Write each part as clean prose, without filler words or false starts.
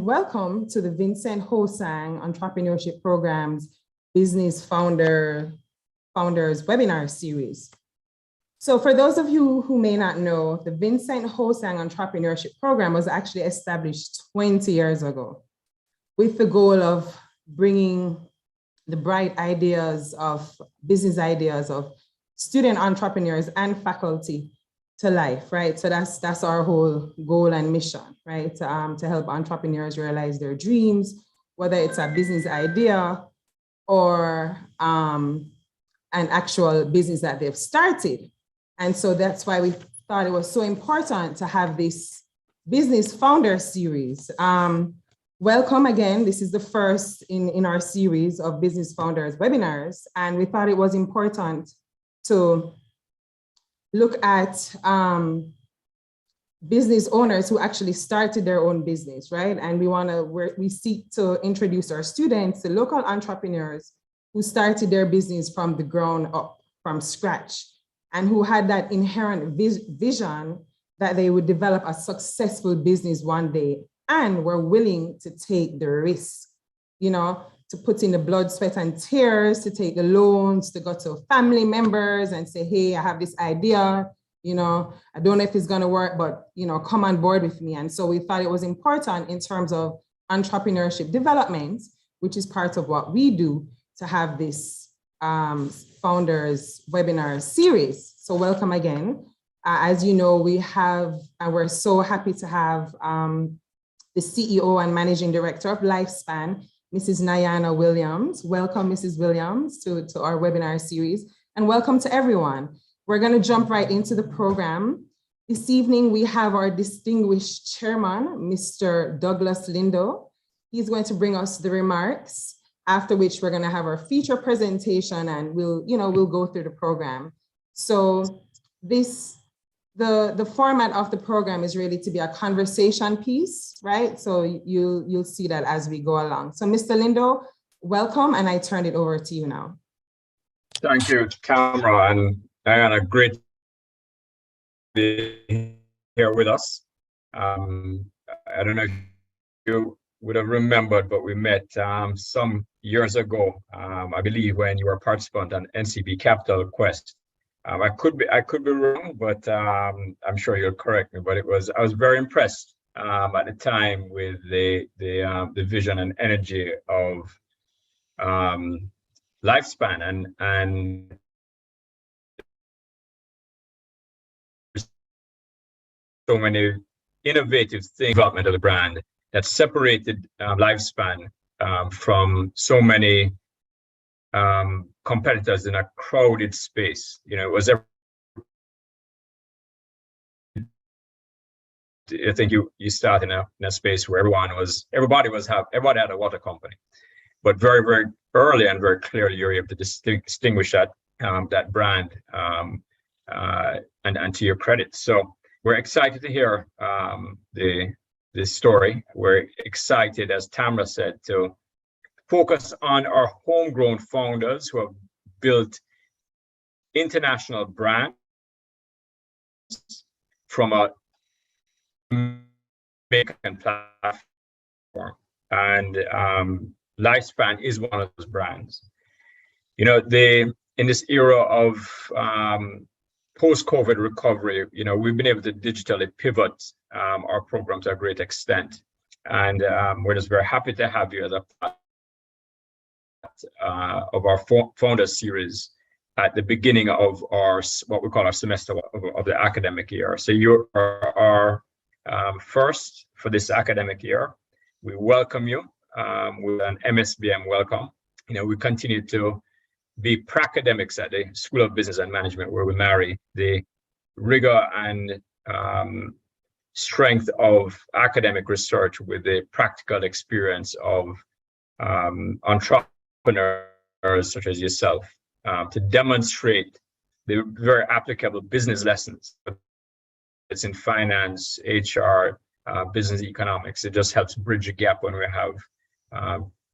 Welcome to the Vincent HoSang Entrepreneurship Program's Business Founders Webinar Series. So for those of you who may not know, the Vincent HoSang Entrepreneurship Program was actually established 20 years ago with the goal of bringing the bright ideas of business ideas of student entrepreneurs and faculty to life, right? So that's our whole goal and mission, right? To help entrepreneurs realize their dreams, whether it's a business idea or an actual business that they've started. And so that's why we thought it was so important to have this Business Founder Series. Welcome again. This is the first in our series of Business Founders webinars. And we thought it was important to look at business owners who actually started their own business, right? And we seek to introduce our students to local entrepreneurs who started their business from the ground up, from scratch, and who had that inherent vision that they would develop a successful business one day and were willing to take the risk, to put in the blood, sweat, and tears, to take the loans, to go to family members and say, hey, I have this idea, I don't know if it's going to work, but, come on board with me. And so we thought it was important in terms of entrepreneurship development, which is part of what we do, to have this Founders Webinar Series. So welcome again. As you know, we're so happy to have the CEO and Managing Director of Lifespan, Mrs. Nyana Williams. Welcome, Mrs. Williams, to our webinar series, and welcome to everyone. We're going to jump right into the program. This evening, we have our distinguished chairman, Mr. Douglas Lindo. He's going to bring us the remarks, after which we're going to have our feature presentation, and we'll go through the program. So the format of the program is really to be a conversation piece, right? So you'll see that as we go along. So Mr. Lindo, welcome, and I turn it over to you now. Thank you, Camera, and Diana, great to be here with us. I don't know if you would have remembered, but we met some years ago, I believe, when you were a participant on NCB Capital Quest. I could be wrong, but I'm sure you'll correct me. But I was very impressed at the time with the vision and energy of Lifespan and so many innovative things, development of the brand that separated Lifespan from so many competitors in a crowded space. I think you start in a space where everybody had a water company, but very, very early and very clearly you're able to distinguish that brand, and to your credit. So we're excited to hear the story. We're excited, as Tamara said, to focus on our homegrown founders who have built international brands from a American platform, and Lifespan is one of those brands. In this era of post-COVID recovery, we've been able to digitally pivot our program to a great extent, and we're just very happy to have you as a part of our Founders Series at the beginning of what we call our semester of the academic year. So you are our first for this academic year. We welcome you with an MSBM welcome. We continue to be pracademics at the School of Business and Management, where we marry the rigor and strength of academic research with the practical experience of entrepreneurs such as yourself, to demonstrate the very applicable business lessons. It's in finance, HR, business economics. It just helps bridge a gap when we have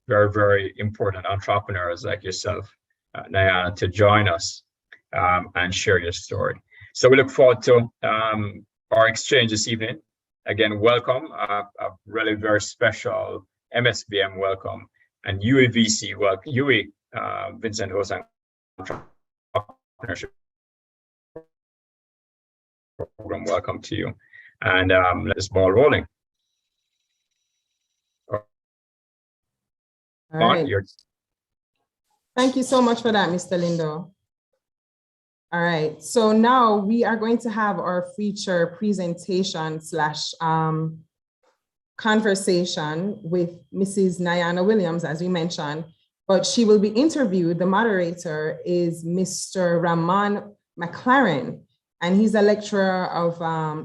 very, very important entrepreneurs like yourself, Nyana, to join us and share your story. So we look forward to our exchange this evening. again, welcome, a really very special MSVM welcome, and UAVC, UE, Vincent HoSang Entrepreneurship Program, welcome to you. And let this ball rolling. All right. Thank you so much for that, Mr. Lindo. All right, so now we are going to have our feature presentation slash conversation with Mrs. Nyana Williams, as we mentioned, but she will be interviewed. The moderator is Mr. Raman McLaren, and he's a lecturer of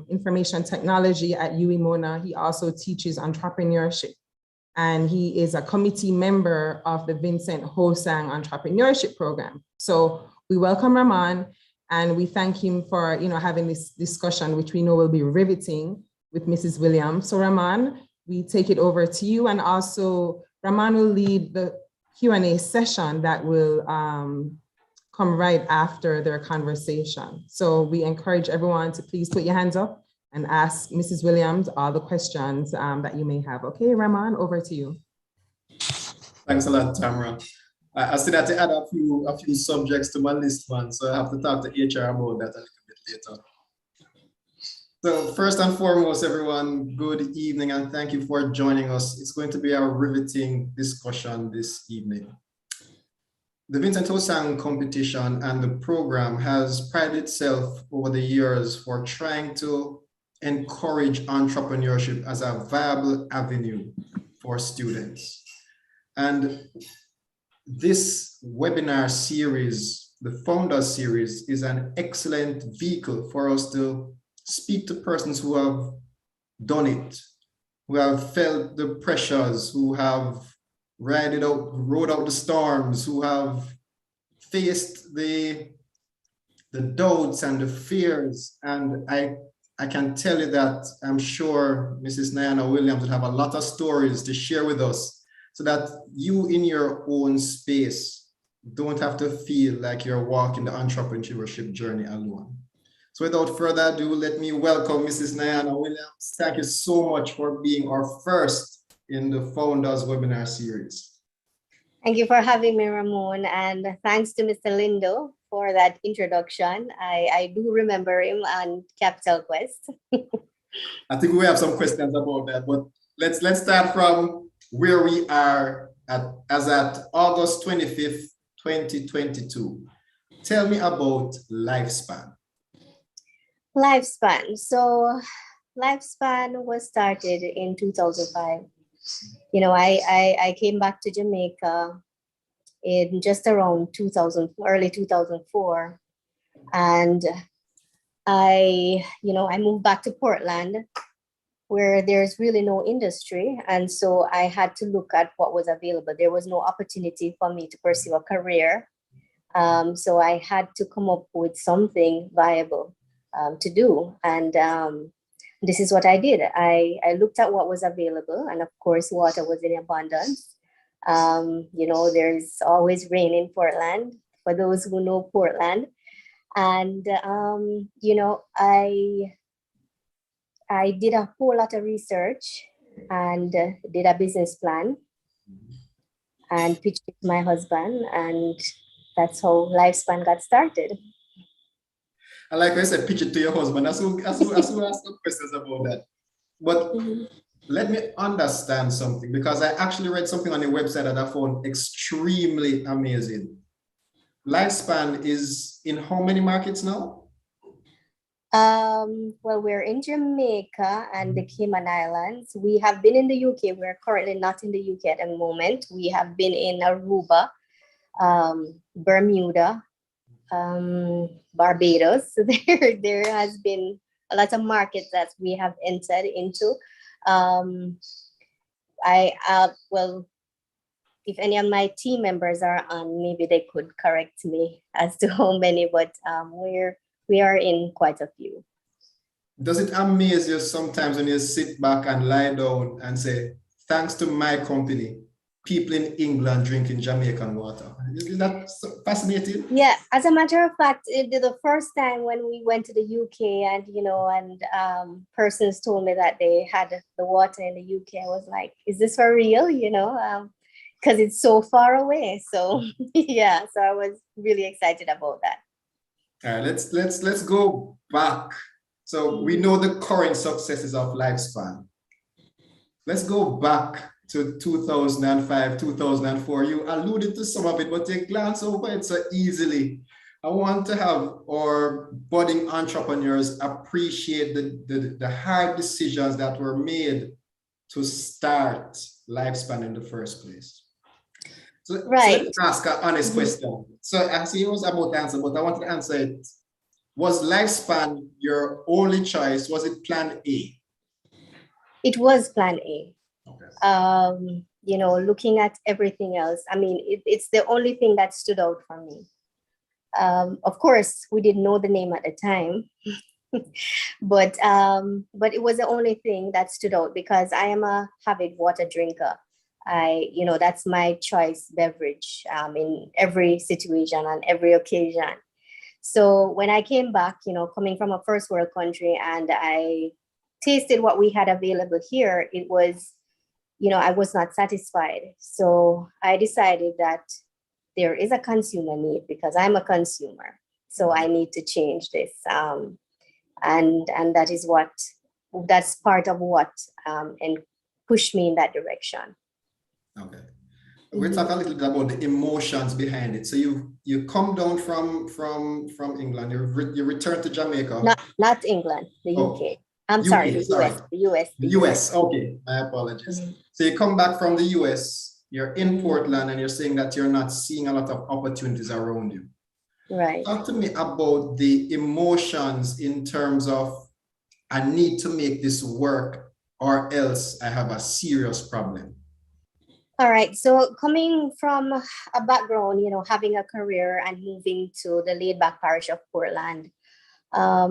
information technology at UWI-Mona. He also teaches entrepreneurship, and he is a committee member of the Vincent HoSang Entrepreneurship Program. So we welcome Raman, and we thank him for having this discussion, which we know will be riveting with Mrs. Williams. So Raman, we take it over to you, and also Raman will lead the Q&A session that will come right after their conversation. So we encourage everyone to please put your hands up and ask Mrs. Williams all the questions that you may have. Okay, Raman, over to you. Thanks a lot, Tamara. I still have to add a few subjects to my list, man, so I have to talk to HR about that a little bit later. So first and foremost, everyone, good evening, and thank you for joining us. It's going to be a riveting discussion this evening. The Vincent HoSang competition and the program has prided itself over the years for trying to encourage entrepreneurship as a viable avenue for students. And this webinar series, the Founders Series, is an excellent vehicle for us to speak to persons who have done it, who have felt the pressures, who have rode out the storms, who have faced the doubts and the fears. And I can tell you that I'm sure Mrs. Nyana Williams will have a lot of stories to share with us, so that you in your own space don't have to feel like you're walking the entrepreneurship journey alone. So without further ado, let me welcome Mrs. Nyana Williams. Thank you so much for being our first in the Founders webinar series. Thank you for having me, Ramon, and thanks to Mr. Lindo for that introduction. I do remember him on Capital Quest. I think we have some questions about that, but let's start from where we are as at August 25th, 2022. Tell me about Lifespan. Lifespan. So Lifespan was started in 2005. I came back to Jamaica in just around early 2004. And I moved back to Portland, where there's really no industry. And so I had to look at what was available. There was no opportunity for me to pursue a career. So I had to come up with something viable to do. And this is what I did. I looked at what was available. And of course, water was in abundance. There's always rain in Portland, for those who know Portland. And, I did a whole lot of research and did a business plan and pitched it to my husband, and that's how Lifespan got started. And like I said, pitch it to your husband. As we ask some questions about that. But let me understand something, because I actually read something on the website that I found extremely amazing. Lifespan is in how many markets now? Well, we're in Jamaica and the Cayman Islands. We have been in the UK. We're currently not in the UK at the moment. We have been in Aruba, Bermuda, Barbados. So there has been a lot of markets that we have entered into. Well, if any of my team members are on, maybe they could correct me as to how many, but we are in quite a few. Does it amaze you sometimes when you sit back and lie down and say, thanks to my company, people in England drinking Jamaican water. Isn't that fascinating? Yeah, as a matter of fact, the first time when we went to the UK and persons told me that they had the water in the UK, I was like, is this for real? Because it's so far away. So yeah, so I was really excited about that. All right, let's go back. So we know the current successes of Lifespan. Let's go back to 2005, 2004. You alluded to some of it, but you glance over it so easily. I want to have our budding entrepreneurs appreciate the hard decisions that were made to start Lifespan in the first place. So let's ask an honest question. So I see it was about to answer, but I want to answer it. Was Lifespan your only choice? Was it plan A? It was plan A. Okay. Looking at everything else, I mean, it's the only thing that stood out for me. Of course, we didn't know the name at the time, but it was the only thing that stood out because I am a avid water drinker. That's my choice beverage in every situation and every occasion. So when I came back, coming from a first world country and I tasted what we had available here, it was, I was not satisfied. So I decided that there is a consumer need because I'm a consumer. So I need to change this. And that's part of what and pushed me in that direction. Okay. We'll talk a little bit about the emotions behind it. So you come down from England, you return to Jamaica. Not England, the UK. I'm sorry, the US. The US. The US. Okay, my apologies. So you come back from the US, you're in Portland, and you're saying that you're not seeing a lot of opportunities around you. Right. Talk to me about the emotions in terms of I need to make this work or else I have a serious problem. All right. So coming from a background, having a career and moving to the laid back parish of Portland, I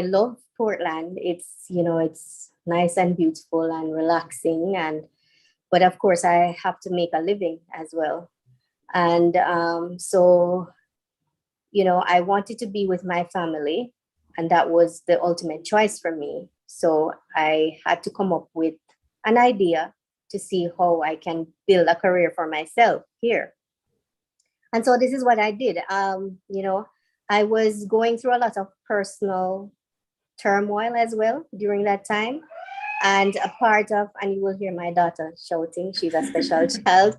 love Portland. It's nice and beautiful and relaxing. But of course, I have to make a living as well. And so, I wanted to be with my family, and that was the ultimate choice for me. So I had to come up with an idea to see how I can build a career for myself here. And so this is what I did. I was going through a lot of personal turmoil as well during that time. And a part of, and you will hear my daughter shouting, she's a special child.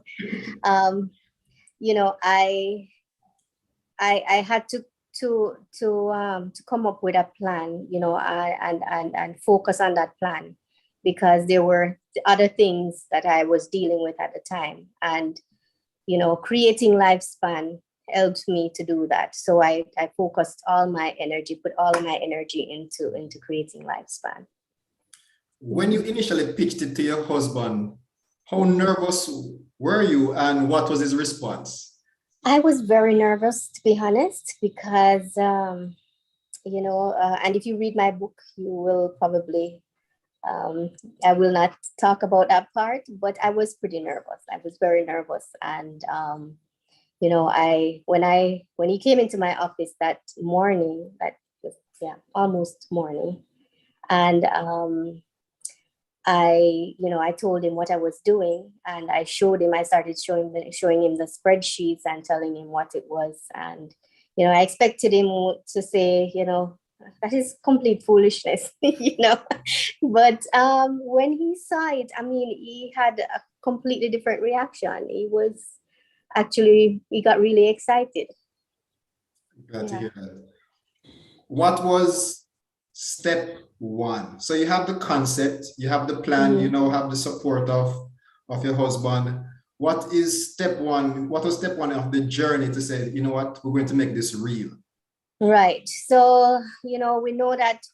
I had to come up with a plan, and focus on that plan because there were other things that I was dealing with at the time. And, creating Lifespan helped me to do that. So I focused all my energy, put all of my energy into creating Lifespan. When you initially pitched it to your husband, how nervous were you and what was his response? I was very nervous, to be honest, because, and if you read my book, you will probably, I will not talk about that part, but I was pretty nervous. I was very nervous. And, when he came into my office that morning, almost morning, and I told him what I was doing, and I started showing him the spreadsheets and telling him what it was. And, I expected him to say, that is complete foolishness, but when he saw it, he had a completely different reaction. He got really excited. Glad to hear that. What was step one? So you have the concept, you have the plan, have the support of your husband. What is step one? What was step one of the journey to say, you know what, we're going to make this real? Right. So, we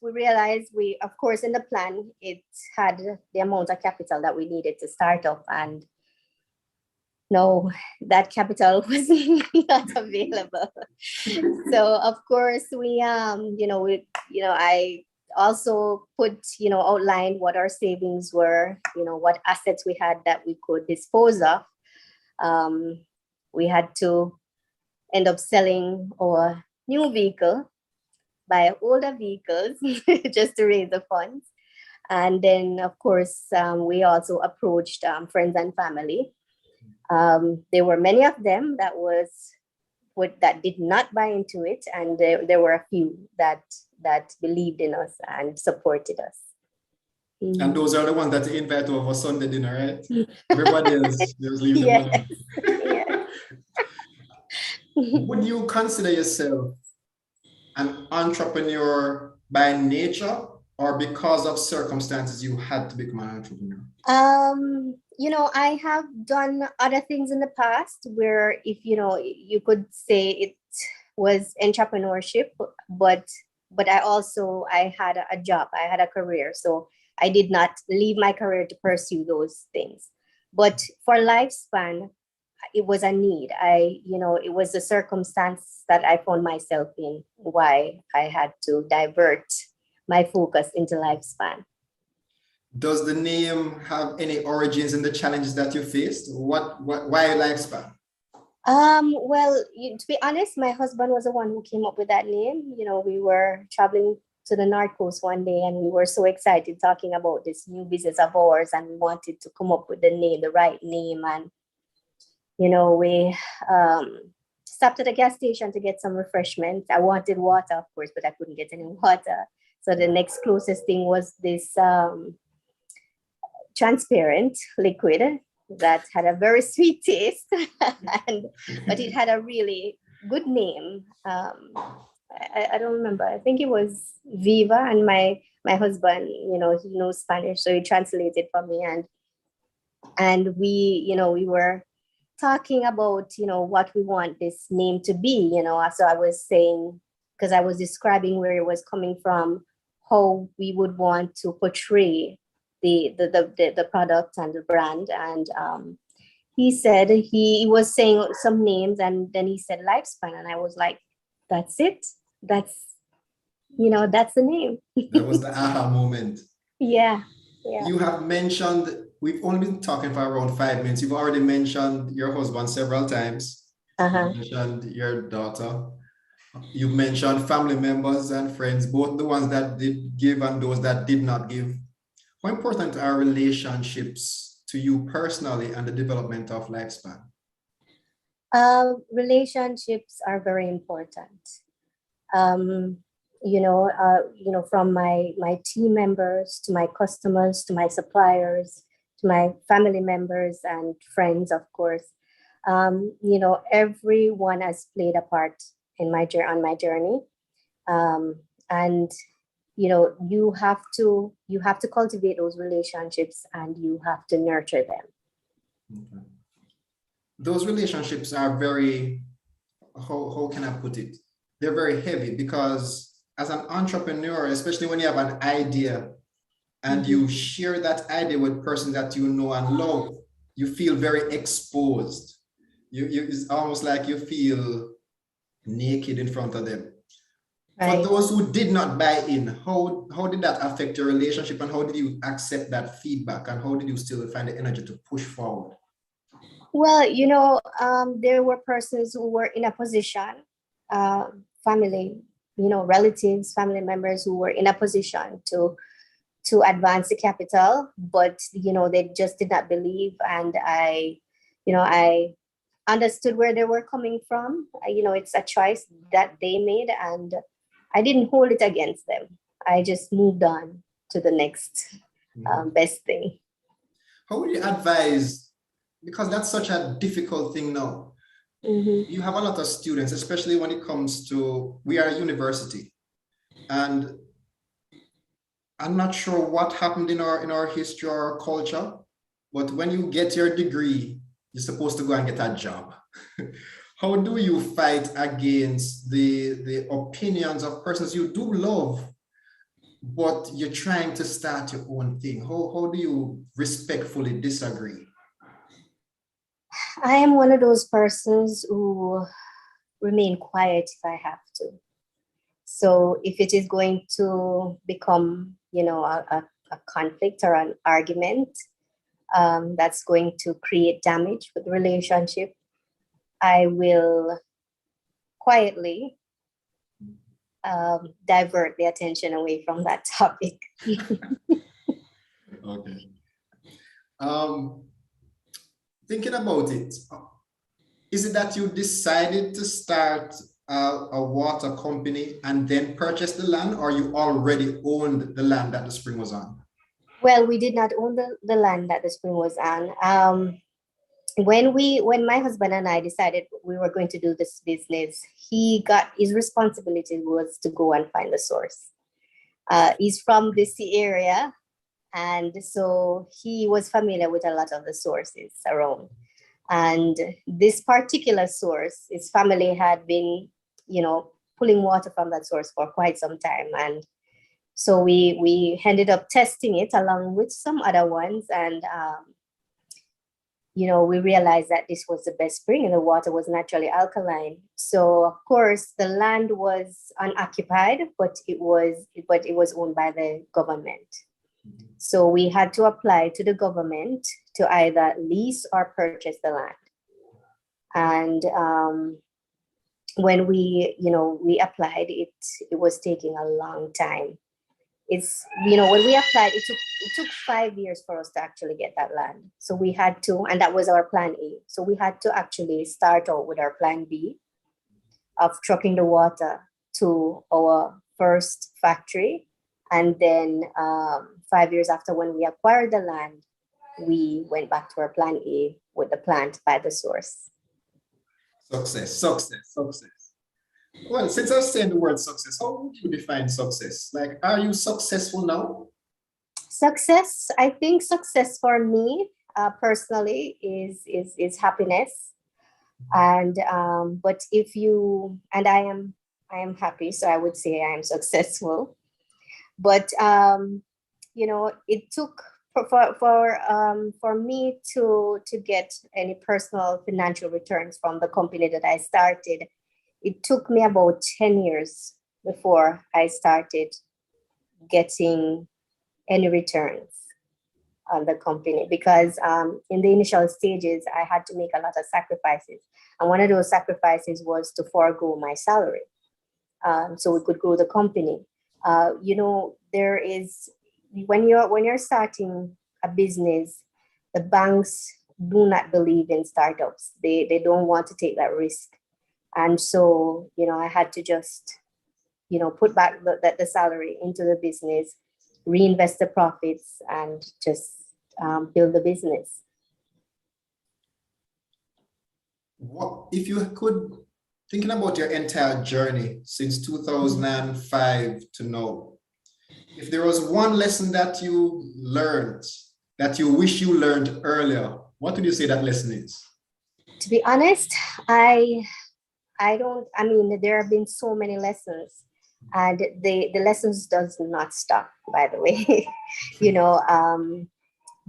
realized of course, in the plan, it had the amount of capital that we needed to start off. And no, that capital was not available. So of course I also put, outlined what our savings were, what assets we had that we could dispose of. We had to end up selling our new vehicle, buy older vehicles just to raise the funds. And then, of course, we also approached friends and family. There were many of them that did not buy into it, and there were a few that believed in us and supported us. And those are the ones that you invite over Sunday dinner, right? Everybody else just leave them alone. Yes. Would you consider yourself an entrepreneur by nature, or because of circumstances you had to become an entrepreneur? I have done other things in the past where, if you could say it was entrepreneurship, but I had a job, I had a career, so I did not leave my career to pursue those things. But for Lifespan, it was a need. It was the circumstance that I found myself in, why I had to divert my focus into Lifespan. Does the name have any origins in the challenges that you faced? Why Lifespan? Well, to be honest, my husband was the one who came up with that name. We were traveling to the North Coast one day, and we were so excited talking about this new business of ours, and we wanted to come up with the right name. And we stopped at a gas station to get some refreshments. I wanted water, of course, but I couldn't get any water. So the next closest thing was this transparent liquid that had a very sweet taste, but it had a really good name. I don't remember. I think it was Viva, and my husband, he knows Spanish, so he translated for me, and we were talking about what we want this name to be. So I was saying, because I was describing where it was coming from, how we would want to portray the product and the brand. And he said he was saying some names, and then he said Lifespan, and I was like, that's it. That's the name. That was the aha moment. Yeah. You have mentioned, we've only been talking for around 5 minutes. You've already mentioned your husband several times. You mentioned your daughter. You mentioned family members and friends, both the ones that did give and those that did not give. How important are relationships to you personally and the development of Lifespan? Relationships are very important. From my team members to my customers, to my suppliers, to my family members and friends, of course. Everyone has played a part on my journey. And you have to cultivate those relationships, and you have to nurture them. Okay. Those relationships are very, how can I put it? They're very heavy, because as an entrepreneur, especially when you have an idea and you share that idea with persons that you know and love, you feel very exposed. It's almost like you feel naked in front of them. Right. For those who did not buy in, how did that affect your relationship, and how did you accept that feedback, and how did you still find the energy to push forward? Well, there were persons who were in a position, family, relatives, family members who were in a position to advance the capital, but they just did not believe, and I understood where they were coming from. It's a choice that they made, and I didn't hold it against them. I just moved on to the next best thing. How would you advise, because that's such a difficult thing now. You have a lot of students, especially when it comes to, we are a university, and I'm not sure what happened in our history or our culture, but when you get your degree, you're supposed to go and get a job. How do you fight against the opinions of persons you do love, but you're trying to start your own thing? How do you respectfully disagree? I am one of those persons who remain quiet if I have to. So if it is going to become, a conflict or an argument that's going to create damage with the relationship, I will quietly divert the attention away from that topic. Okay. Thinking about it, is it that you decided to start a water company and then purchase the land, or you already owned the land that the spring was on? Well, we did not own the land that the spring was on. When my husband and I decided we were going to do this business, his responsibility was to go and find the source. He's from this area, and so he was familiar with a lot of the sources around. And this particular source, his family had been, pulling water from that source for quite some time. And so we ended up testing it along with some other ones. And, we realized that this was the best spring and the water was naturally alkaline. So of course the land was unoccupied, but it was owned by the government. So we had to apply to the government to either lease or purchase the land. And when we applied, it was taking a long time. When we applied, it took 5 years for us to actually get that land. So we had to, and that was our plan A. So we had to actually start out with our plan B of trucking the water to our first factory. And then 5 years after, when we acquired the land, we went back to our plan A with the plant by the source. Success. Well, since I said the word success, how would you define success? Like, are you successful now? Success, I think success for me personally is happiness. And but I am happy, so I would say I am successful. But it took for me to get any personal financial returns from the company that I started. It took me about 10 years before I started getting any returns on the company, because in the initial stages, I had to make a lot of sacrifices. And one of those sacrifices was to forego my salary so we could grow the company. There is, when you're starting a business, the banks do not believe in startups. They don't want to take that risk. And so, I had to just, put back the salary into the business, reinvest the profits, and just build the business. What if you could, thinking about your entire journey since 2005 to now, if there was one lesson that you learned that you wish you learned earlier, what would you say that lesson is? To be honest, there have been so many lessons, and the lessons does not stop, by the way.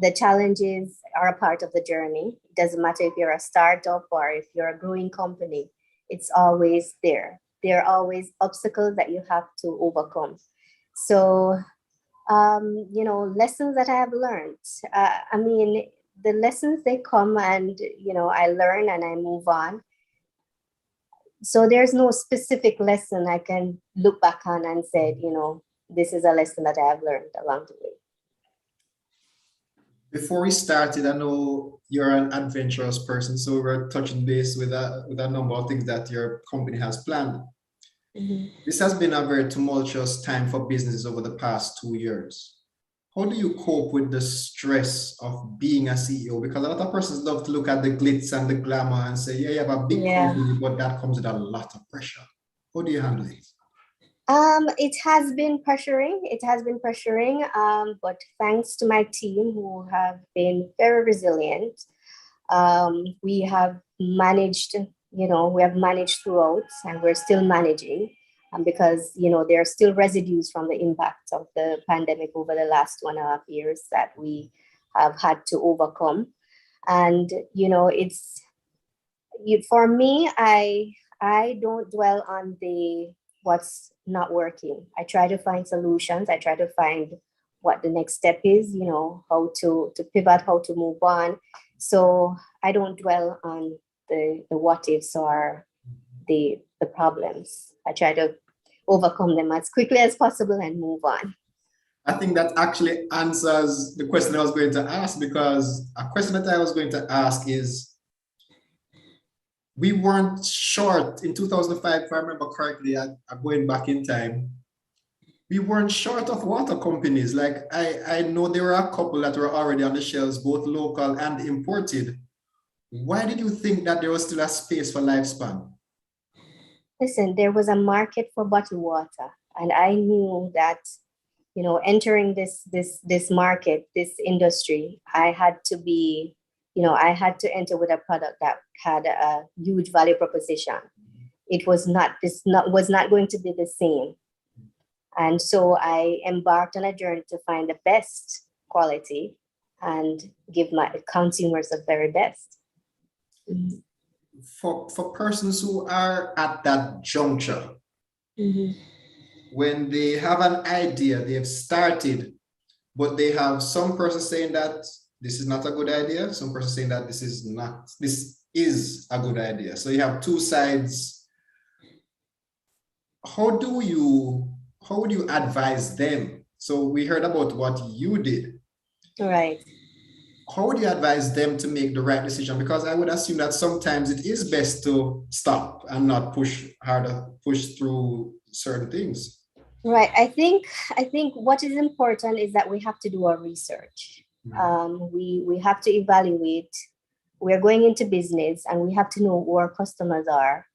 The challenges are a part of the journey. It doesn't matter if you're a startup or if you're a growing company, it's always there. There are always obstacles that you have to overcome. So, lessons that I have learned, the lessons, they come and, I learn and I move on. So there's no specific lesson I can look back on and say, this is a lesson that I have learned along the way. Before we started, I know you're an adventurous person, so we're touching base with a number of things that your company has planned. Mm-hmm. This has been a very tumultuous time for businesses over the past 2 years. How do you cope with the stress of being a CEO? Because a lot of persons love to look at the glitz and the glamour and say, yeah, you have a big company, but that comes with a lot of pressure. How do you handle it? It has been pressuring, but thanks to my team, who have been very resilient, we have managed throughout, and we're still managing, because, there are still residues from the impact of the pandemic over the last 1.5 years that we have had to overcome. And, for me, I don't dwell on the what's not working. I try to find solutions. I try to find what the next step is, how to pivot, how to move on. So I don't dwell on the what ifs or the problems. I try to overcome them as quickly as possible and move on. I think that actually answers the question I was going to ask, because a question that I was going to ask is, we weren't short in 2005, if I remember correctly, I'm going back in time, we weren't short of water companies. Like I know there were a couple that were already on the shelves, both local and imported. Why did you think that there was still a space for Lifespan? Listen, there was a market for bottled water, and I knew that, entering this market, this industry, I had to be, I had to enter with a product that had a huge value proposition. It was was not going to be the same. And so I embarked on a journey to find the best quality and give my consumers the very best. For persons who are at that juncture, when they have an idea, they've started, but they have some person saying that this is not a good idea, some person saying that this is a good idea. So you have two sides. How would you advise them? So we heard about what you did. Right. How would you advise them to make the right decision? Because I would assume that sometimes it is best to stop and not push through certain things. Right. I think what is important is that we have to do our research. We have to evaluate. We're going into business, and we have to know who our customers are.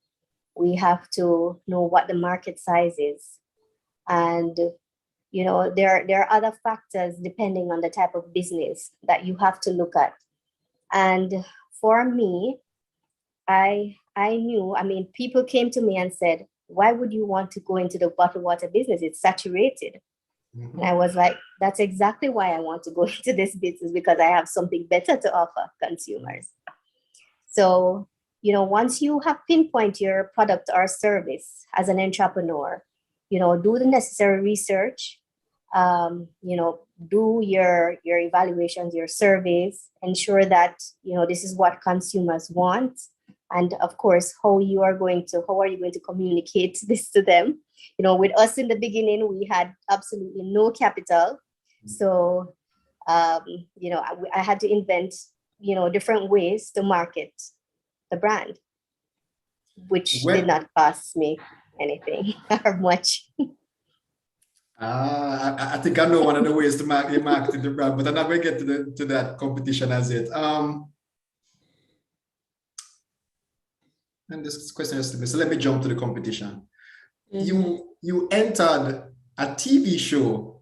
We have to know what the market size is. And, there are other factors depending on the type of business that you have to look at. And for me, I knew, people came to me and said, why would you want to go into the bottled water business? It's saturated. And I was like, that's exactly why I want to go into this business, because I have something better to offer consumers. So, once you have pinpoint your product or service as an entrepreneur, do the necessary research, do your evaluations, your surveys, ensure that, this is what consumers want. And of course, how are you going to communicate this to them? With us in the beginning, we had absolutely no capital. So, I had to invent, different ways to market the brand, which did not cost me anything or much. I think I know one of the ways to market the brand, but I'm not going to get to that competition as it. And this question is to me, so let me jump to the competition. You entered a TV show.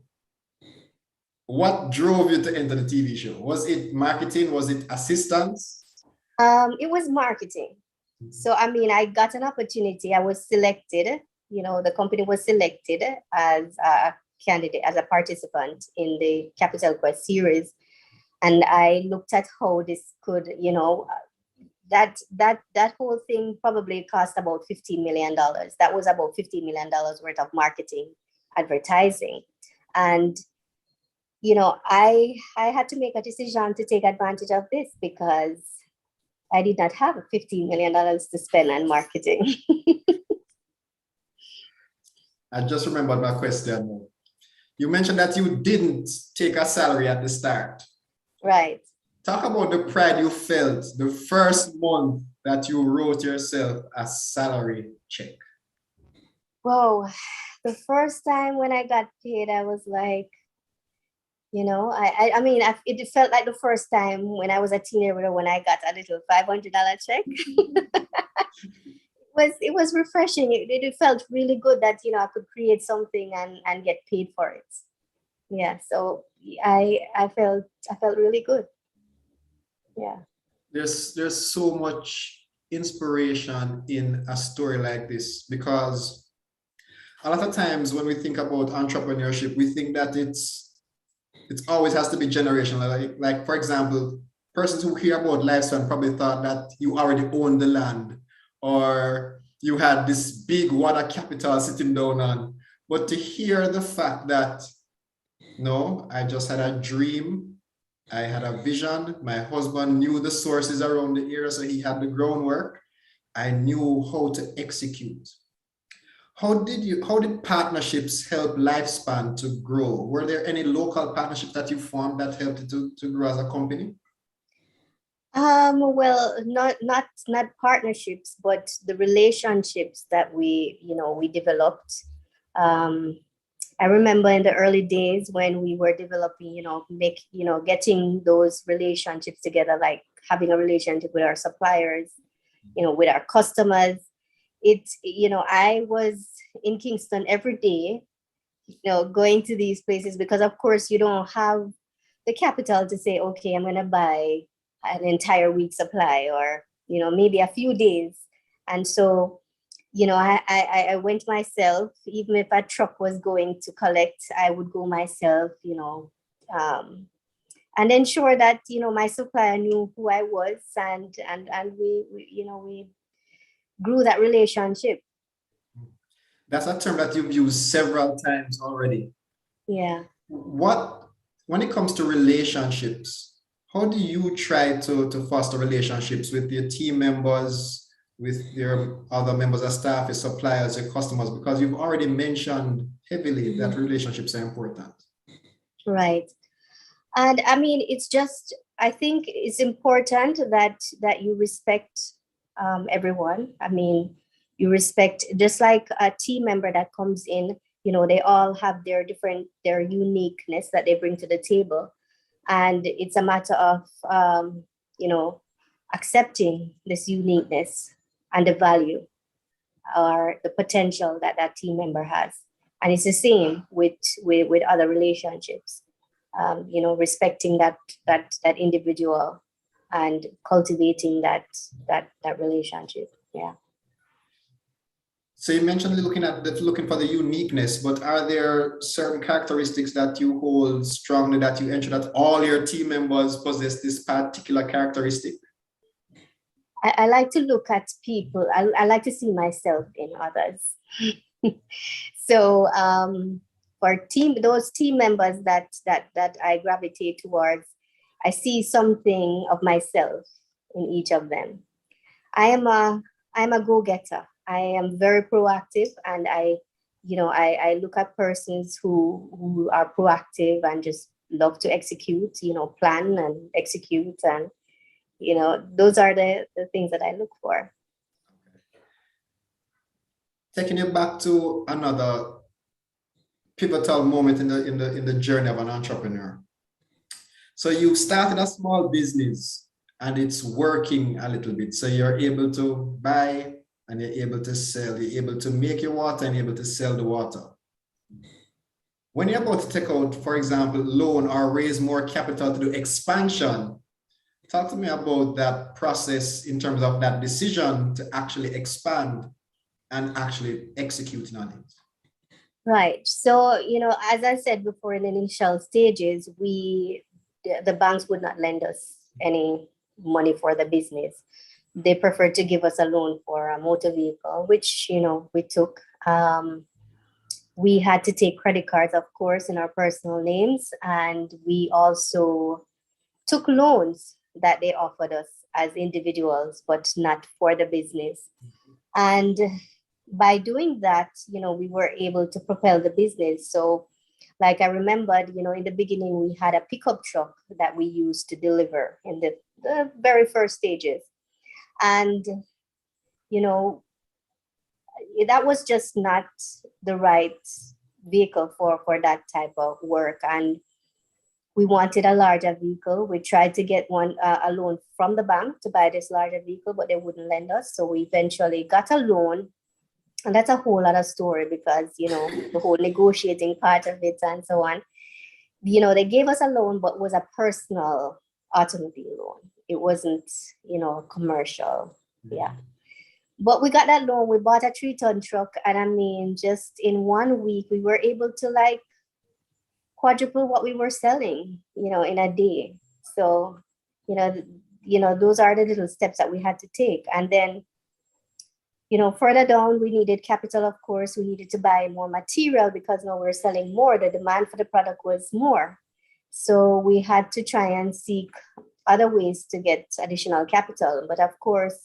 What drove you to enter the TV show? Was it marketing? Was it assistance? It was marketing. So, I got an opportunity. I was selected, the company was selected as a candidate, as a participant in the Capital Quest series. And I looked at how this could, that whole thing probably cost about $15 million. That was about $50 million worth of marketing, advertising. And, I had to make a decision to take advantage of this, because I did not have $15 million to spend on marketing. I just remembered my question. You mentioned that you didn't take a salary at the start. Right. Talk about the pride you felt the first month that you wrote yourself a salary check. Whoa, the first time when I got paid, I was like, it felt like the first time when I was a teenager, when I got a little $500 check. It was refreshing. It felt really good that, I could create something and get paid for it. Yeah. So I felt really good. Yeah. There's so much inspiration in a story like this, because a lot of times when we think about entrepreneurship, we think that it always has to be generational. Like for example, persons who hear about Lifespan probably thought that you already own the land, or you had this big water capital sitting down on, but to hear the fact that, no, I just had a dream, I had a vision, my husband knew the sources around the area, so he had the groundwork, I knew how to execute. How did partnerships help Lifespan to grow? Were there any local partnerships that you formed that helped it to grow as a company? Well, not partnerships, but the relationships that we developed. I remember in the early days when we were developing, getting those relationships together, like having a relationship with our suppliers, with our customers. I was in Kingston every day, going to these places, because of course you don't have the capital to say, okay, I'm going to buy an entire week supply, or, maybe a few days. And so, I went myself. Even if a truck was going to collect, I would go myself, and ensure that, my supplier knew who I was, and we grew that relationship. That's a term that you've used several times already. Yeah. When it comes to relationships, how do you try to foster relationships with your team members, with your other members of staff, your suppliers, your customers? Because you've already mentioned heavily that relationships are important. Right. And I mean, I think it's important that you respect everyone. I mean, you respect, just like a team member that comes in, they all have their uniqueness that they bring to the table. And it's a matter of, accepting this uniqueness and the value or the potential that team member has. And it's the same with other relationships. Respecting that individual and cultivating that relationship. Yeah. So you mentioned looking for the uniqueness, but are there certain characteristics that you hold strongly, that you ensure that all your team members possess this particular characteristic? I like to look at people. I like to see myself in others. So for those team members that I gravitate towards, I see something of myself in each of them. I'm a go-getter. I am very proactive, and I look at persons who are proactive and just love to execute, plan and execute, and those are the things that I look for. Taking you back to another pivotal moment in the journey of an entrepreneur. So you've started a small business and it's working a little bit. So you're able to buy and you're able to sell. You're able to make your water and you're able to sell the water. When you're about to take out, for example, loan or raise more capital to do expansion, talk to me about that process in terms of that decision to actually expand and actually executing on it. Right. So, as I said before, in the initial stages, the banks would not lend us any money for the business. They preferred to give us a loan for a motor vehicle, which, we took. We had to take credit cards, of course, in our personal names. And we also took loans that they offered us as individuals, but not for the business. And by doing that, we were able to propel the business. So like I remembered, in the beginning, we had a pickup truck that we used to deliver in the very first stages. And, that was just not the right vehicle for that type of work. And we wanted a larger vehicle. We tried to get a loan from the bank to buy this larger vehicle, but they wouldn't lend us. So we eventually got a loan. And that's a whole other story because, the whole negotiating part of it and so on. They gave us a loan, but it was a personal automobile loan. It wasn't, commercial. Yeah. But we got that loan. We bought a 3-ton truck. And I mean, just in 1 week, we were able to quadruple what we were selling, in a day. So, those are the little steps that we had to take. And then, further down, we needed capital, of course. We needed to buy more material because now we're selling more. The demand for the product was more. So we had to try and seek other ways to get additional capital. But of course,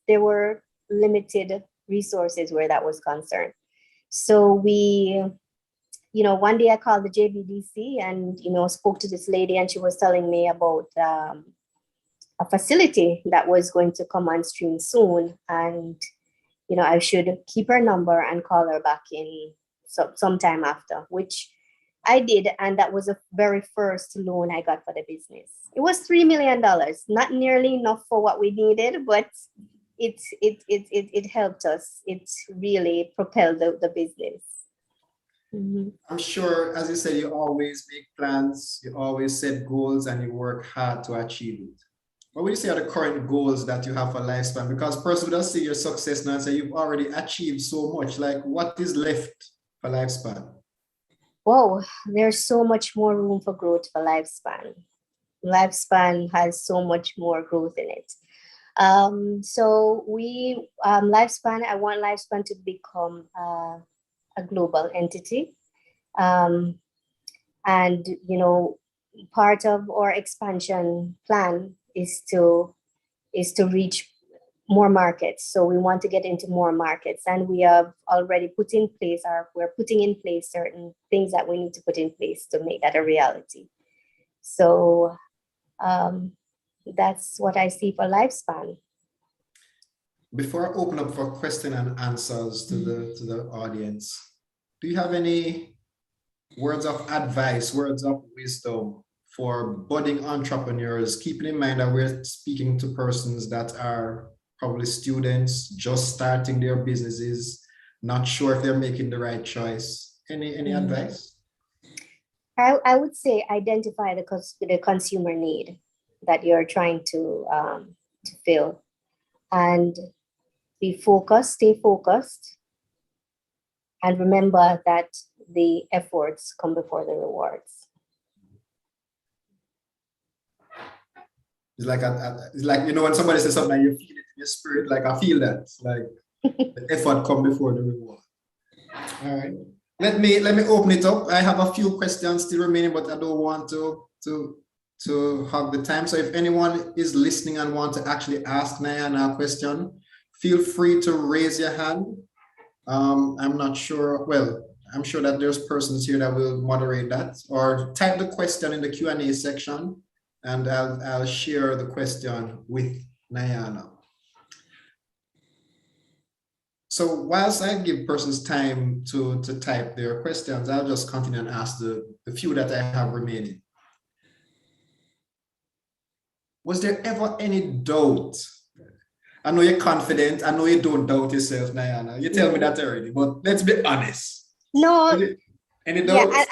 there were limited resources where that was concerned. So we, one day I called the JBDC and, spoke to this lady, and she was telling me about a facility that was going to come on stream soon. And, I should keep her number and call her back in sometime after, which I did. And that was the very first loan I got for the business. It was $3 million, not nearly enough for what we needed, but it helped us. It really propelled the business. Mm-hmm. I'm sure, as you said, you always make plans, you always set goals, and you work hard to achieve it. What would you say are the current goals that you have for Lifespan? Because person will see your success now and say you've already achieved so much. Like, what is left for Lifespan? Whoa, there's so much more room for growth for Lifespan. Lifespan has so much more growth in it. So Lifespan, I want Lifespan to become a global entity. And, part of our expansion plan is to reach more markets. So we want to get into more markets, and we have already we're putting in place certain things that we need to put in place to make that a reality. So that's what I see for Lifespan. Before I open up for question and answers to the audience, do you have any words of advice, words of wisdom for budding entrepreneurs, keeping in mind that we're speaking to persons that are probably students just starting their businesses, not sure if they're making the right choice? Any advice? I would say identify the consumer need that you're trying to fill, and be focused, stay focused, and remember that the efforts come before the rewards. It's like when somebody says something, you feel it in your spirit. Like, I feel that. Like, the effort come before the reward. All right. Let me open it up. I have a few questions still remaining, but I don't want to hog the time. So if anyone is listening and want to actually ask Nyana a question, feel free to raise your hand. I'm not sure. Well, I'm sure that there's persons here that will moderate that, or type the question in the Q&A section, and I'll share the question with Nyana. So whilst I give persons time to type their questions, I'll just continue and ask the few that I have remaining. Was there ever any doubt? I know you're confident. I know you don't doubt yourself, Nyana. You tell me that already, but let's be honest. No. Any doubts? Yeah,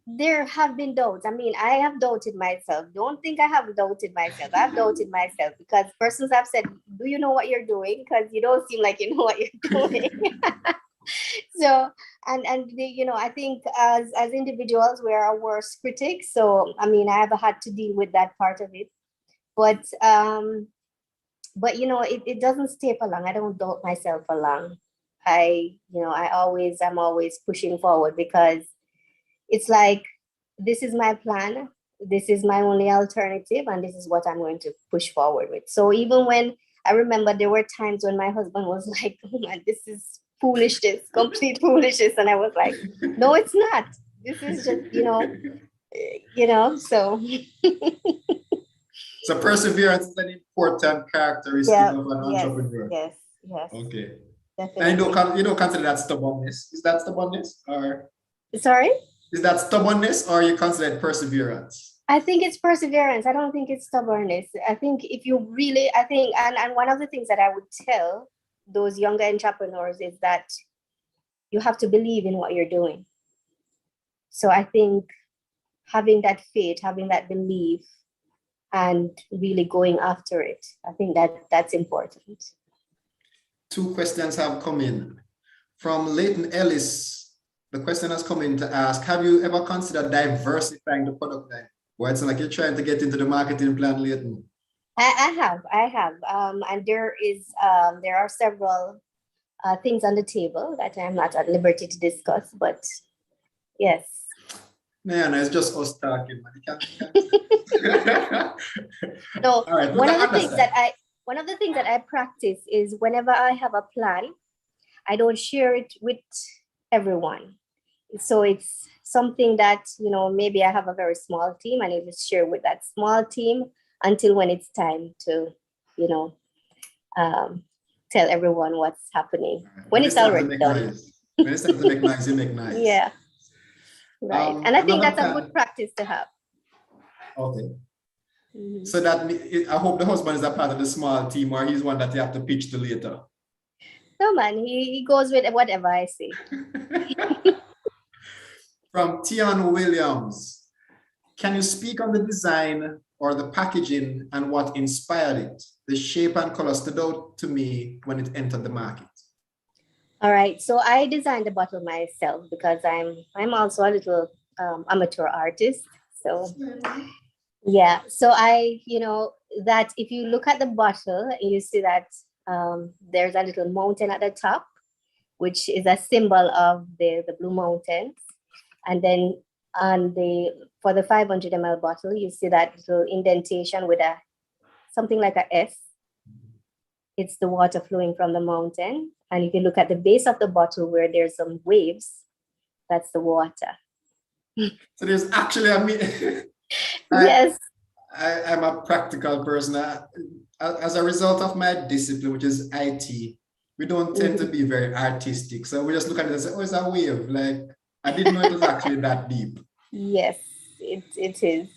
there have been doubts. I mean, I have doubted myself. Don't think I have doubted myself. I've doubted myself because persons have said, do you know what you're doing? Because you don't seem like you know what you're doing. So, I think as individuals, we're our worst critics. So, I mean, I have had to deal with that part of it. But it doesn't stay for long. I don't doubt myself for long. I'm always pushing forward, because it's like, this is my plan. This is my only alternative. And this is what I'm going to push forward with. So even when I remember there were times when my husband was like, oh man, this is foolishness, complete foolishness. And I was like, no, it's not. This is just, so. So perseverance is an important characteristic of an entrepreneur. Yes. Okay. Definitely. And you don't consider that stubbornness. Is that stubbornness, or? Sorry? Is that stubbornness, or you consider it perseverance? I think it's perseverance. I don't think it's stubbornness. I think if you really, and one of the things that I would tell those younger entrepreneurs is that you have to believe in what you're doing. So I think having that faith, having that belief, and really going after it, I think that's important. 2 questions have come in. From Leighton Ellis, the question has come in to ask, have you ever considered diversifying the product line? Well, it's like you're trying to get into the marketing plan, Leighton. I have. And there are several things on the table that I'm not at liberty to discuss, but yes. Man, it's just us talking, man. You can't. No, All right, one of the things that I practice is whenever I have a plan, I don't share it with everyone. So it's something that, maybe I have a very small team and I just share with that small team until when it's time to, tell everyone what's happening. When it's already done. When it's time to make noise, you make noise. Yeah. Right. And I think that's a good practice to have. Okay. Mm-hmm. So I hope the husband is a part of the small team, or he's one that you have to pitch to later. No, man, he goes with whatever I say. From Tian Williams, can you speak on the design or the packaging and what inspired it? The shape and color stood out to me when it entered the market. All right, so I designed the bottle myself because I'm also a little amateur artist. So yeah, so that if you look at the bottle, you see that there's a little mountain at the top, which is a symbol of the Blue Mountains. And then for the 500 ml bottle, you see that little indentation with something like a S. It's the water flowing from the mountain. And if you look at the base of the bottle where there's some waves, that's the water. So there's actually yes. I'm a practical person. As a result of my discipline, which is IT, we don't tend to be very artistic. So we just look at it and say, oh, it's a wave. Like, I didn't know it was actually that deep. Yes, it is.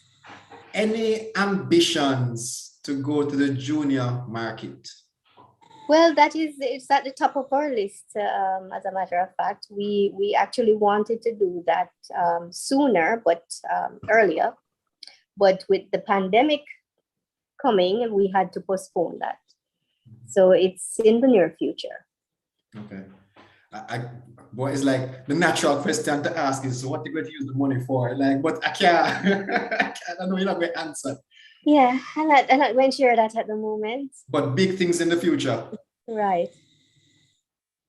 Any ambitions to go to the junior market? Well, it's at the top of our list. As a matter of fact, we actually wanted to do that sooner, but earlier. But with the pandemic coming, we had to postpone that. So it's in the near future. Okay. Boy, it's like the natural question to ask is, so what are you going to use the money for? Like, but I can't, I know you're not going to answer. Yeah, I'm not going to share that at the moment. But big things in the future. Right.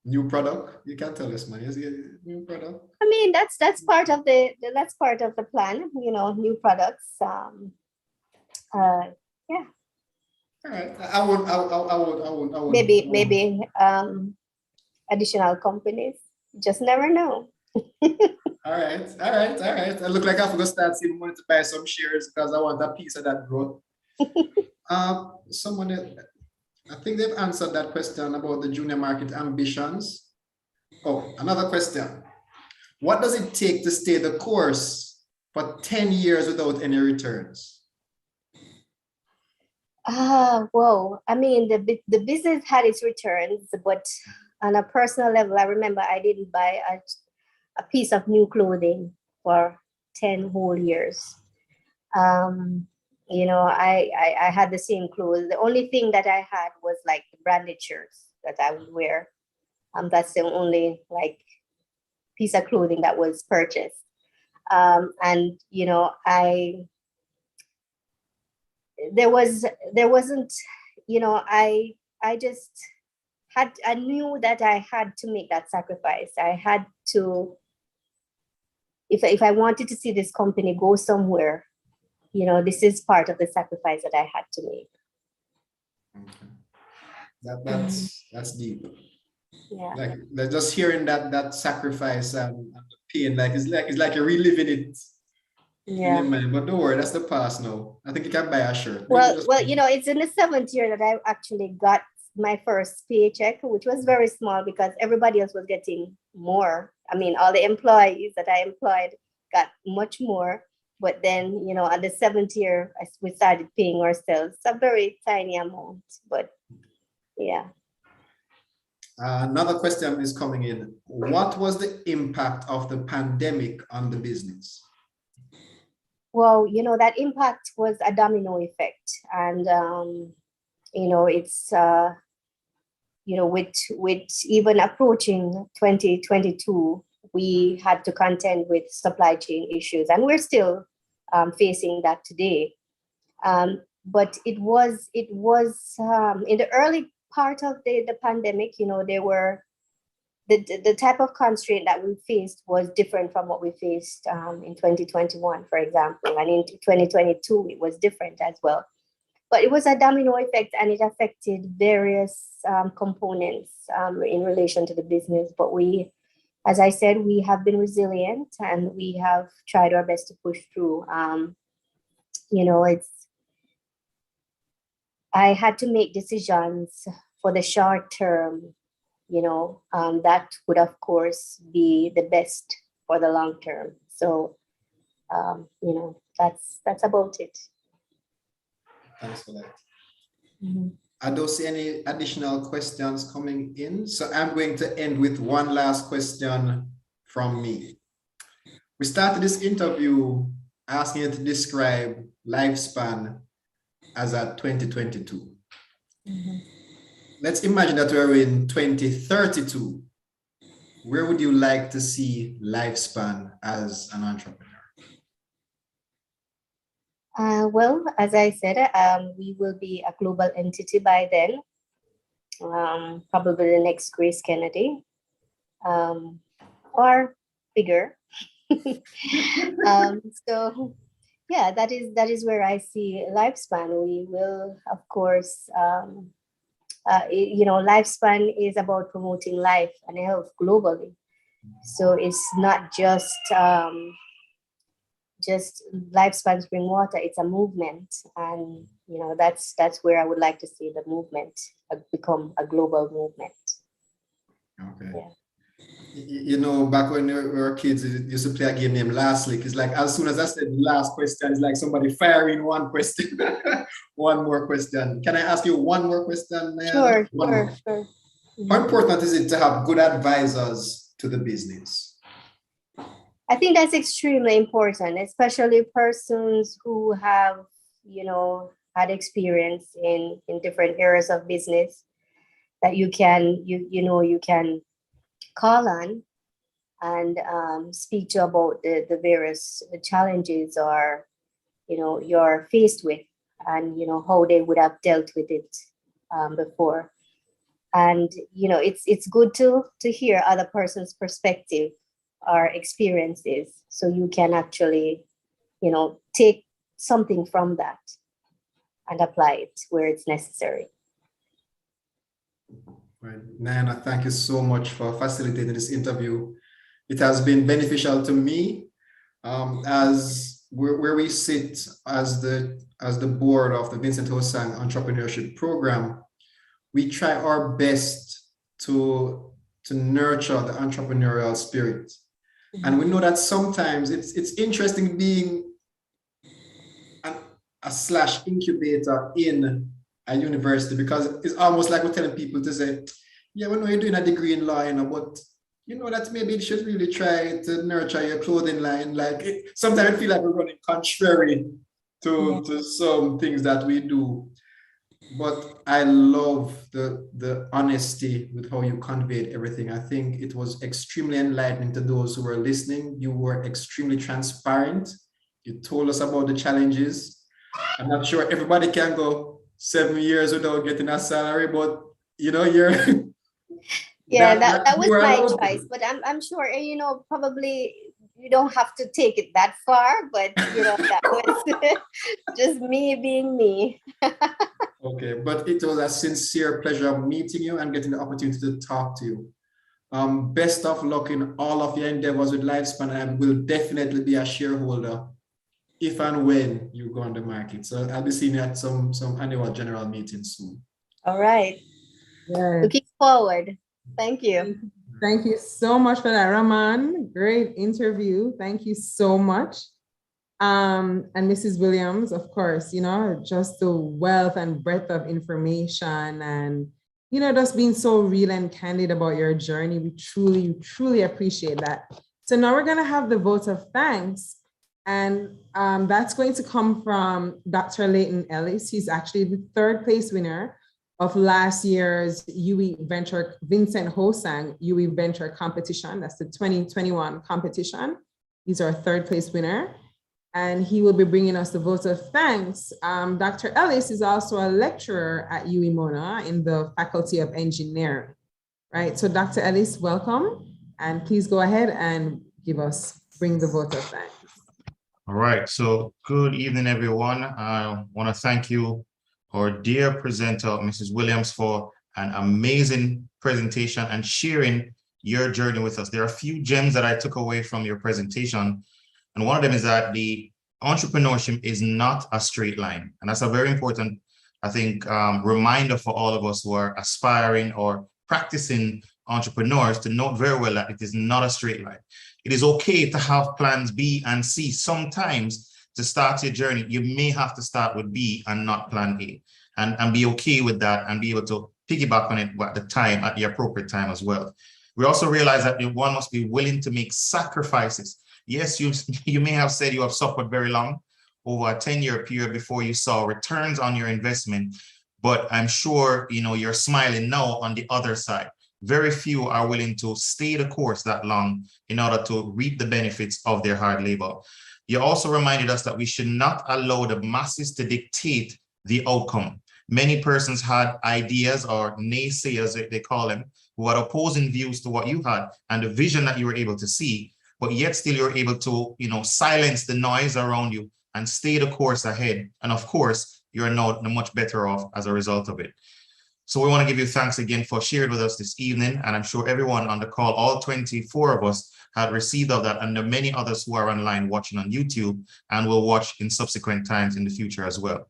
New product? You can't tell us, man. Is it new product? I mean, that's part of the plan. New products. Yeah. All right. I won't. Maybe additional companies. Just never know. All right. I look like I have to start saving money to buy some shares because I want a piece of that growth. I think they've answered that question about the junior market ambitions. Oh, another question. What does it take to stay the course for 10 years without any returns? Well, I mean, the business had its returns, but on a personal level, I remember I didn't buy a piece of new clothing for 10 whole years. I had the same clothes. The only thing that I had was like the branded shirts that I would wear. That's the only piece of clothing that was purchased. I knew that I had to make that sacrifice. I had to, if I wanted to see this company go somewhere, this is part of the sacrifice that I had to make. Okay. That's deep. Yeah. Like just hearing that sacrifice and the pain, it's like you're reliving it. Yeah. But don't worry, that's the past now. I think you can buy a shirt. Well, it's in the 7th year that I actually got my first paycheck, which was very small because everybody else was getting more. I mean, all the employees that I employed got much more. But then, at the 7th year, we started paying ourselves a very tiny amount. But yeah. Another question is coming in. What was the impact of the pandemic on the business? Well, that impact was a domino effect. And, it's, with even approaching 2022, we had to contend with supply chain issues. And we're still facing that today. But it was in the early part of the pandemic, there were the type of constraint that we faced was different from what we faced in 2021, for example. And in 2022, it was different as well. But it was a domino effect, and it affected various components in relation to the business. But we, as I said, we have been resilient, and we have tried our best to push through. I had to make decisions for the short term, that would of course be the best for the long term. So, that's about it. Thanks for that. Mm-hmm. I don't see any additional questions coming in. So I'm going to end with one last question from me. We started this interview asking you to describe lifespan as at 2022. Mm-hmm. Let's imagine that we're in 2032. Where would you like to see lifespan as an entrepreneur? Well, as I said, we will be a global entity by then, probably the next Grace Kennedy, or bigger. So, yeah, that is where I see lifespan. We will, of course, lifespan is about promoting life and health globally. So it's not just lifespan spring water. It's a movement, and that's where I would like to see the movement become a global movement. Okay. Yeah. Back when we were kids, we used to play a game named Last Lick. It's like as soon as I said last question, it's like somebody firing one question. One more question. Can I ask you one more question? Sure. How important is it to have good advisors to the business? I think that's extremely important, especially persons who have, had experience in different areas of business that you can call on and speak to about the various challenges or you're faced with, and how they would have dealt with it before. And it's good to hear other person's perspective or experiences, so you can actually take something from that and apply it where it's necessary. Right. Nayana, thank you so much for facilitating this interview. It has been beneficial to me as where we sit as the board of the Vincent HoSang Entrepreneurship Program. We try our best to nurture the entrepreneurial spirit. Mm-hmm. And we know that sometimes it's interesting being a / incubator in a university, because it's almost like we're telling people to say, yeah, we know you're doing a degree in law, but that maybe you should really try to nurture your clothing line. Like sometimes I feel like we're running contrary to some things that we do. But I love the honesty with how you conveyed everything. I think it was extremely enlightening to those who were listening. You were extremely transparent. You told us about the challenges. I'm not sure everybody can go 7 years without getting a salary, but you're yeah, that was my choice. But I'm sure probably you don't have to take it that far, but that was just me being me. Okay, but it was a sincere pleasure meeting you and getting the opportunity to talk to you. Best of luck in all of your endeavors with Lifespan, and I will definitely be a shareholder if and when you go on the market. So I'll be seeing you at some annual general meeting soon. All right. Yes. Looking forward. Thank you. Thank you so much for that, Raman. Great interview. Thank you so much. And Mrs. Williams, of course, just the wealth and breadth of information and, just being so real and candid about your journey. We truly, truly appreciate that. So now we're going to have the vote of thanks. And that's going to come from Dr. Leighton Ellis. He's actually the 3rd place winner of last year's Vincent HoSang UE Venture competition. That's the 2021 competition. He's our 3rd place winner. And he will be bringing us the vote of thanks. Dr. Ellis is also a lecturer at UE Mona in the Faculty of Engineering. right? So Dr. Ellis, welcome. And please go ahead and bring the vote of thanks. All right, so good evening, everyone. I want to thank you, our dear presenter, Mrs. Williams, for an amazing presentation and sharing your journey with us. There are a few gems that I took away from your presentation, and one of them is that the entrepreneurship is not a straight line. And that's a very important, I think, reminder for all of us who are aspiring or practicing entrepreneurs to note very well that it is not a straight line. It is okay to have plans B and C. Sometimes to start your journey, you may have to start with B and not plan A, and be okay with that and be able to piggyback on it at the appropriate time as well. We also realize that one must be willing to make sacrifices. Yes, you may have said you have suffered very long over a 10-year period before you saw returns on your investment, but I'm sure you're smiling now on the other side. Very few are willing to stay the course that long in order to reap the benefits of their hard labor. You also reminded us that we should not allow the masses to dictate the outcome. Many persons had ideas, or naysayers, they call them, who had opposing views to what you had and the vision that you were able to see, but yet still you're able to, silence the noise around you and stay the course ahead. And of course, you're now much better off as a result of it. So we want to give you thanks again for sharing with us this evening. And I'm sure everyone on the call, all 24 of us, had received of that, and there are many others who are online watching on YouTube and will watch in subsequent times in the future as well.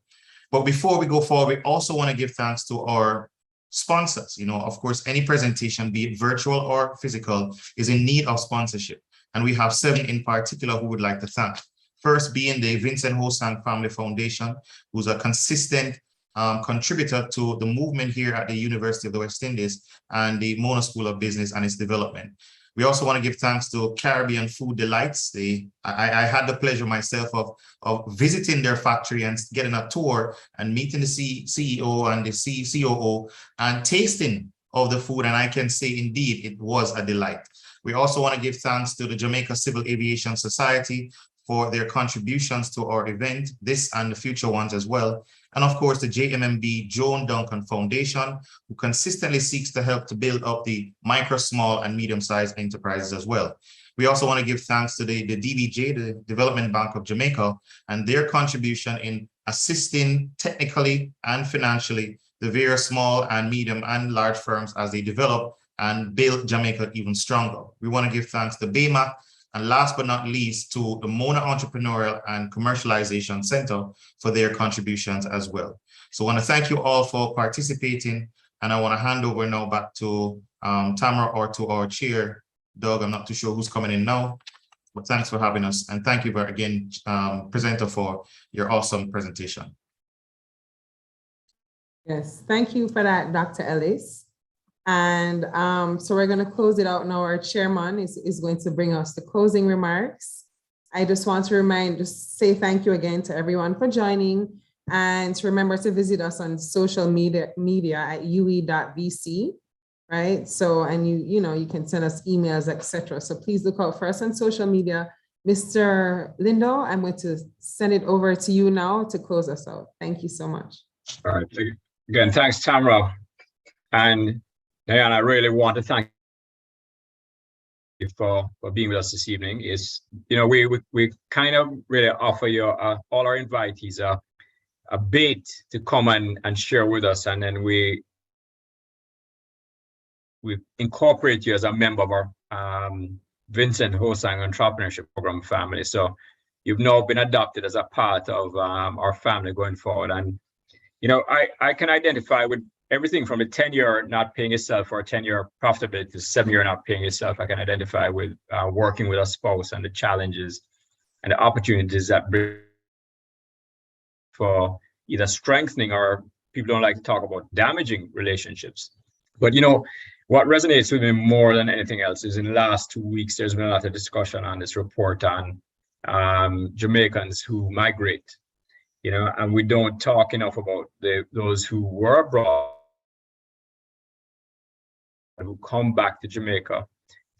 But before we go forward, we also want to give thanks to our sponsors. Of course, any presentation, be it virtual or physical, is in need of sponsorship. And we have 7 in particular who would like to thank. First being the Vincent HoSang Family Foundation, who's a consistent contributor to the movement here at the University of the West Indies and the Mona School of Business and its development. We also want to give thanks to Caribbean Food Delights. I had the pleasure myself of visiting their factory and getting a tour and meeting the CEO and the COO and tasting of the food. And I can say, indeed, it was a delight. We also want to give thanks to the Jamaica Civil Aviation Society for their contributions to our event, this and the future ones as well. And of course, the JMMB Joan Duncan Foundation, who consistently seeks to help to build up the micro, small, and medium-sized enterprises as well. We also want to give thanks to the DBJ, the Development Bank of Jamaica, and their contribution in assisting technically and financially the various small and medium and large firms as they develop and build Jamaica even stronger. We want to give thanks to BEMA, and last but not least, to the Mona Entrepreneurial and Commercialization Center for their contributions as well. So I want to thank you all for participating, and I want to hand over now back to Tamara, or to our chair, Doug. I'm not too sure who's coming in now, but thanks for having us. And thank you again, presenter, for your awesome presentation. Yes, thank you for that, Dr. Ellis. And so we're going to close it out now. Our chairman is going to bring us the closing remarks. I just want to say thank you again to everyone for joining, and to remember to visit us on social media at ue.vc, right? So, and you can send us emails, etc. So please look out for us on social media. Mr. Lindo, I'm going to send it over to you now to close us out. Thank you so much. All right. Again, thanks, Tamara. And Diane, I really want to thank you for being with us this evening. We kind of really offer you all our invitees a bait to come and share with us, and then we incorporate you as a member of our Vincent HoSang Entrepreneurship Program family. So you've now been adopted as a part of our family going forward. And I can identify with everything from a 10-year not paying yourself, or a 10-year profitability, to 7-year not paying yourself. I can identify with working with a spouse and the challenges and the opportunities that bring for either strengthening, or people don't like to talk about damaging relationships. But what resonates with me more than anything else is, in the last 2 weeks, there's been a lot of discussion on this report on Jamaicans who migrate, and we don't talk enough about those who were abroad, who come back to Jamaica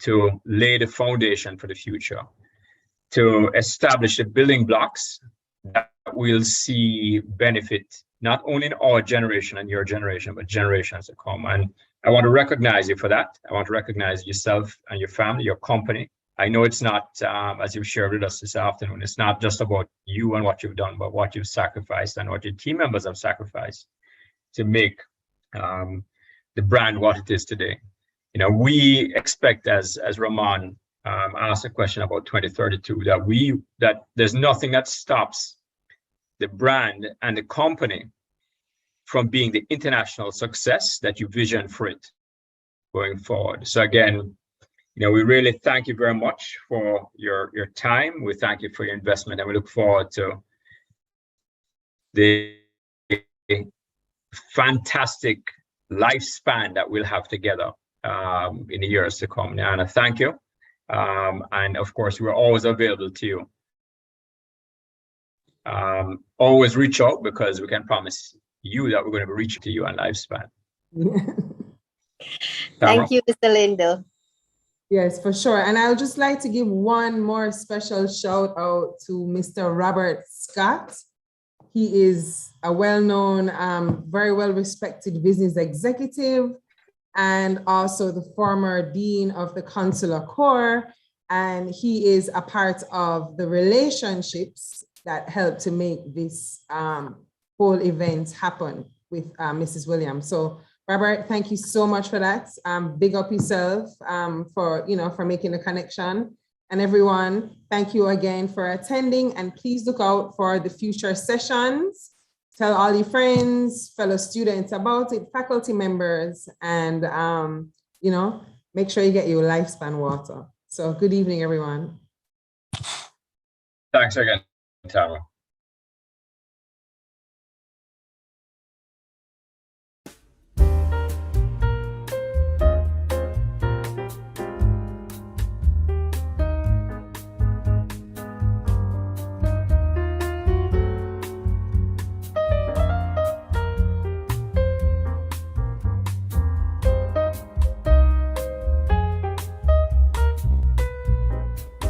to lay the foundation for the future, to establish the building blocks that we'll see benefit not only in our generation and your generation, but generations to come. And I want to recognize you for that. I want to recognize yourself and your family, your company. I know it's not, as you've shared with us this afternoon, it's not just about you and what you've done, but what you've sacrificed and what your team members have sacrificed to make the brand what it is today. You know, we expect, as Rahman asked a question about 2032, that there's nothing that stops the brand and the company from being the international success that you vision for it going forward. So again, you know, we really thank you very much for your time. We thank you for your investment, and we look forward to the fantastic lifespan that we'll have together in the years to come. Nana, thank you. And of course, we're always available to you. Always reach out, because we can promise you that we're going to be reaching to you on lifespan. Thank you, Mr. Lindo. Yes, for sure. And I would just like to give one more special shout out to Mr. Robert Scott. He is a well-known, very well-respected business executive, and also the former dean of the Consular Corps. And he is a part of the relationships that helped to make this whole event happen with Mrs. Williams. So Robert, thank you so much for that. Big up yourself for making the connection. And everyone, thank you again for attending, and please look out for the future sessions. Tell all your friends, fellow students about it, faculty members, and make sure you get your lifespan water. So good evening, everyone. Thanks again, Tara.